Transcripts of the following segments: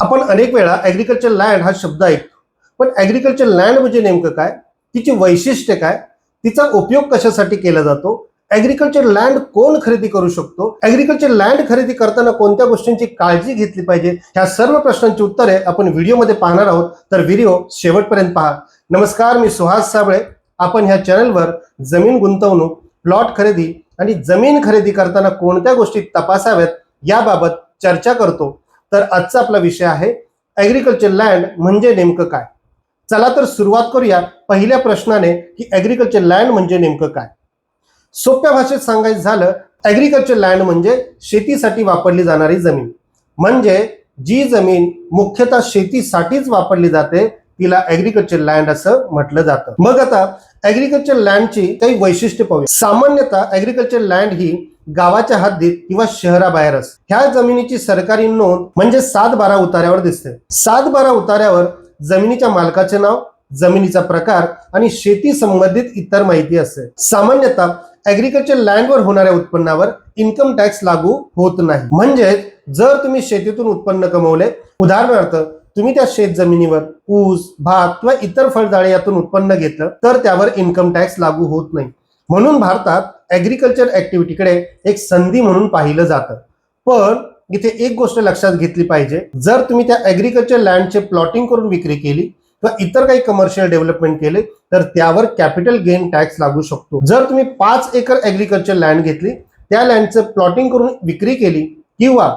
आपण अनेक वेळा ऍग्रीकल्चर लँड हा शब्द ऐकतो, पण ऍग्रीकल्चर लँड म्हणजे नेमकं काय, तिची वैशिष्ट्ये काय, तिचा उपयोग कशासाठी केला जातो, ऍग्रीकल्चर लँड कोण खरेदी करू शकतो, ऍग्रीकल्चर लँड खरेदी करताना कोणत्या गोष्टींची काळजी घेतली पाहिजे, ह्या सर्व प्रश्नांची उत्तरे आपण व्हिडिओमध्ये पाहणार आहोत. तर व्हिडिओ शेवटपर्यंत पहा. नमस्कार, मी सुहास साबळे. आपण ह्या चॅनलवर जमीन गुंतवणूक, प्लॉट खरेदी आणि जमीन खरेदी करताना कोणत्या गोष्टी तपासाव्यात याबाबत चर्चा करतो. तर आजचा आपला विषय आहे ऍग्रीकल्चर लँड म्हणजे नेमकं काय. चला तर सुरुवात करूया पहिल्या प्रश्नाने की ऍग्रीकल्चर लँड म्हणजे नेमकं काय. सोप्या भाषेत सांगायचं झालं, ऍग्रीकल्चर लँड म्हणजे शेतीसाठी वापरली जाणारी जमीन. म्हणजे जी जमीन मुख्यतः शेतीसाठीच वापरली जाते तिला ऍग्रीकल्चर लँड असं म्हटलं जातं. मग आता ऍग्रीकल्चर लँडची काही वैशिष्ट्ये पाहूया. सामान्यतः ऍग्रीकल्चर लँड ही गावाच्या हद्दीत किंवा शहराबाहेर असते. ह्या जमिनीची सरकारी नोंद म्हणजे 7/12 उतार्यावर दिसते. 7/12 उतार्यावर जमिनीच्या मालकाचे नाव, जमिनीचा प्रकार आणि शेती संबंधित इतर माहिती असते. सामान्यतः ऍग्रीकल्चर लँडवर होणाऱ्या उत्पन्नावर इन्कम टॅक्स लागू होत नाही. म्हणजे जर तुम्ही शेतीतून उत्पन्न कमवले, उदाहरणार्थ तुम्ही त्या शेत जमिनीवर ऊस, भात किंवा इतर फळझाडे यातून उत्पन्न घेतलं तर त्यावर इन्कम टॅक्स लागू होत नाही. म्हणून भारतात ऍग्रीकल्चर ऍक्टिव्हिटीकडे एक संधी म्हणून पाहिलं जातं. पण इथे एक गोष्ट लक्षात घेतली पाहिजे, जर तुम्ही त्या ऍग्रीकल्चर लँडचे प्लॉटिंग करून विक्री केली किंवा इतर काही कमर्शियल डेव्हलपमेंट केले तर त्यावर कॅपिटल गेन टॅक्स लागू शकतो. जर तुम्ही 5 एकर ऍग्रीकल्चर लँड घेतली, त्या लँडचं प्लॉटिंग करून विक्री केली किंवा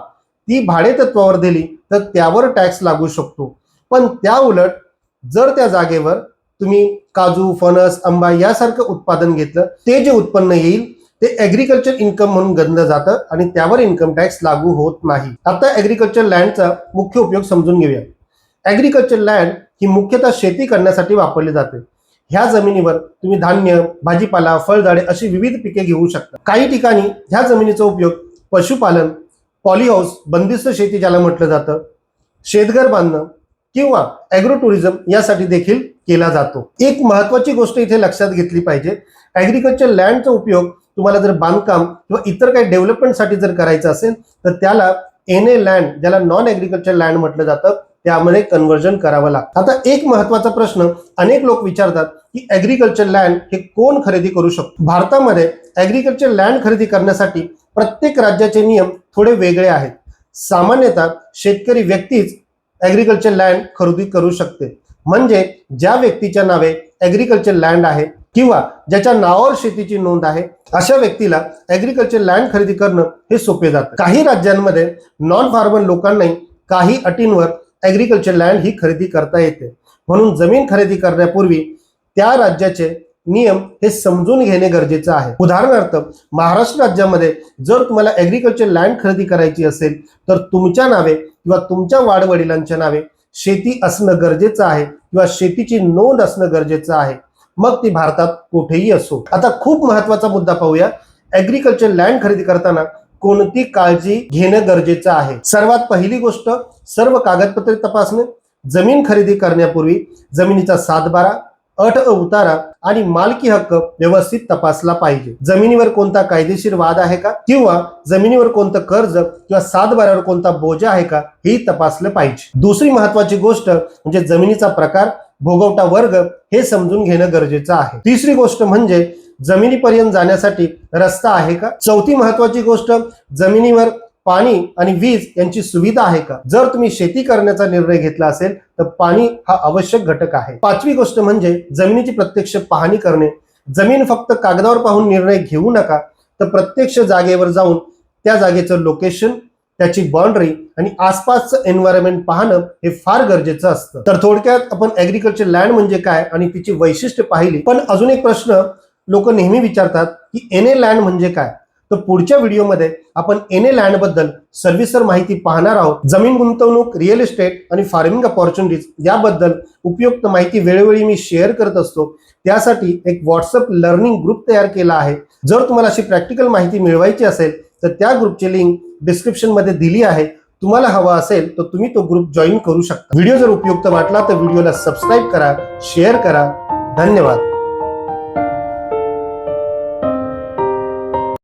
ती भाडेतत्वावर दिली तर त्यावर टॅक्स लागू शकतो. पण त्या उलट जर त्या जागेवर तुम्ही काजू, फणस, आंबा यासारखं उत्पादन घेतलं, ते जे उत्पन्न येईल ते ऍग्रीकल्चर इन्कम म्हणून गणलं जातं आणि त्यावर इन्कम टॅक्स लागू होत नाही. आता ऍग्रीकल्चर लँडचा मुख्य उपयोग समजून घेऊया. ऍग्रीकल्चर लँड ही मुख्यतः शेती करण्यासाठी वापरली जाते. ह्या जमिनीवर तुम्ही धान्य, भाजीपाला, फळझाडे अशी विविध पिके घेऊ शकता. काही ठिकाणी ह्या जमिनीचा उपयोग पशुपालन, पॉलीहाऊस, बंदिस्त शेती ज्याला म्हटलं जातं, शेतघर बांधणं किंवा ॲग्रो टुरिझम यासाठी देखील केला जातो. एक महत्वाची गोष्ट इथे लक्षात घेतली पाहिजे, ऍग्रीकल्चर लँडचा उपयोग तुम्हाला जर बांधकाम किंवा इतर काही डेव्हलपमेंटसाठी जर करायचं असेल तर त्याला NA लँड, ज्याला नॉन ऍग्रीकल्चर लँड म्हटलं जातं, त्यामध्ये कन्व्हर्जन करावं लागतं. आता एक महत्वाचा प्रश्न अनेक लोक विचारतात की ऍग्रीकल्चर लँड हे कोण खरेदी करू शकतो. भारतामध्ये ऍग्रीकल्चर लँड खरेदी करण्यासाठी प्रत्येक राज्याचे नियम थोडे वेगळे आहेत. सामान्यतः शेतकरी व्यक्तीच ऍग्रीकल्चर लँड खरेदी करू शकते. म्हणजे ज्या व्यक्तीच्या नावे ऍग्रीकल्चर लँड आहे किंवा ज्याच्या नावावर शेतीची नोंद आहे, अशा व्यक्तीला ऍग्रीकल्चर लँड खरेदी करणं हे सोपे जातं. काही राज्यांमध्ये नॉन फार्मर लोकांनाही काही अटींवर ऍग्रीकल्चर लँड ही खरेदी करता येते. म्हणून जमीन खरेदी करण्यापूर्वी त्या राज्याचे नियम हे समजून घेणे गरजेचं आहे. उदाहरणार्थ महाराष्ट्र राज्यामध्ये जर तुम्हाला ऍग्रीकल्चर लँड खरेदी करायची असेल तर तुमच्या नावे किंवा तुमच्या वाडवडिलांच्या नावे शेती असणं गरजेचं आहे किंवा शेतीची नोंद असणं गरजेचं आहे, मग ती भारतात कुठेही असो. आता खूप महत्वाचा मुद्दा पाहूया, ऍग्रीकल्चर लँड खरेदी करताना कोणती काळजी घेणं गरजेचं आहे. सर्वात पहिली गोष्ट, सर्व कागदपत्रे तपासणे. जमीन खरेदी करण्यापूर्वी जमिनीचा 7/12, अट उतारा आणि मालकी हक्क व्यवस्थित तपासला पाहिजे. जमिनीवर कोणता कायदेशीर वाद आहे का किंवा जमिनीवर कोणतं कर्ज किंवा 7/12वर कोणता बोजा आहे का हे तपासलं पाहिजे. दुसरी महत्वाची गोष्ट म्हणजे जमिनीचा प्रकार, भोगवटा वर्ग हे समजून घेणं गरजेचं आहे. तिसरी गोष्ट म्हणजे जमिनीपर्यंत जाण्यासाठी रस्ता आहे का. चौथी महत्वाची गोष्ट, जमिनीवर पाणी आणि वीज यांची सुविधा आहे का. जर तुम्ही शेती करण्याचा निर्णय घेतला असेल तर पाणी हा आवश्यक घटक आहे. पाचवी गोष्ट म्हणजे जमिनीची प्रत्यक्ष पाहणी करणे. जमीन फक्त कागदावर पाहून निर्णय घेऊ नका, तर प्रत्यक्ष जागेवर जाऊन त्या जागेचं लोकेशन, त्याची बाउंड्री आणि आसपासचं एन्व्हायरमेंट पाहणं हे फार गरजेचं असतं. तर थोडक्यात आपण ऍग्रीकल्चर लँड म्हणजे काय आणि तिची वैशिष्ट्ये पाहिली. पण अजून एक प्रश्न लोक नेहमी विचारतात की NA लँड म्हणजे काय. तर पुढच्या व्हिडिओमध्ये आपण NA लँड बद्दल सविस्तर माहिती पाहणार आहोत. जमीन गुंतवणूक, रिअल इस्टेट आणि फार्मिंग अपॉर्च्युनिटीज याबद्दल उपयुक्त माहिती वेळोवेळी मी शेअर करत असतो. त्यासाठी एक व्हॉट्सअप लर्निंग ग्रुप तयार केला आहे. जर तुम्हाला अशी प्रॅक्टिकल माहिती मिळवायची असेल तर त्या ग्रुपची लिंक डिस्क्रिप्शन मध्ये दिली आहे. तुम्हाला हवा असेल तर तुम्ही तो ग्रुप जॉईन करू शकता. व्हिडिओ जर उपयुक्त वाटला तर व्हिडिओला सबस्क्राईब करा, शेअर करा. धन्यवाद.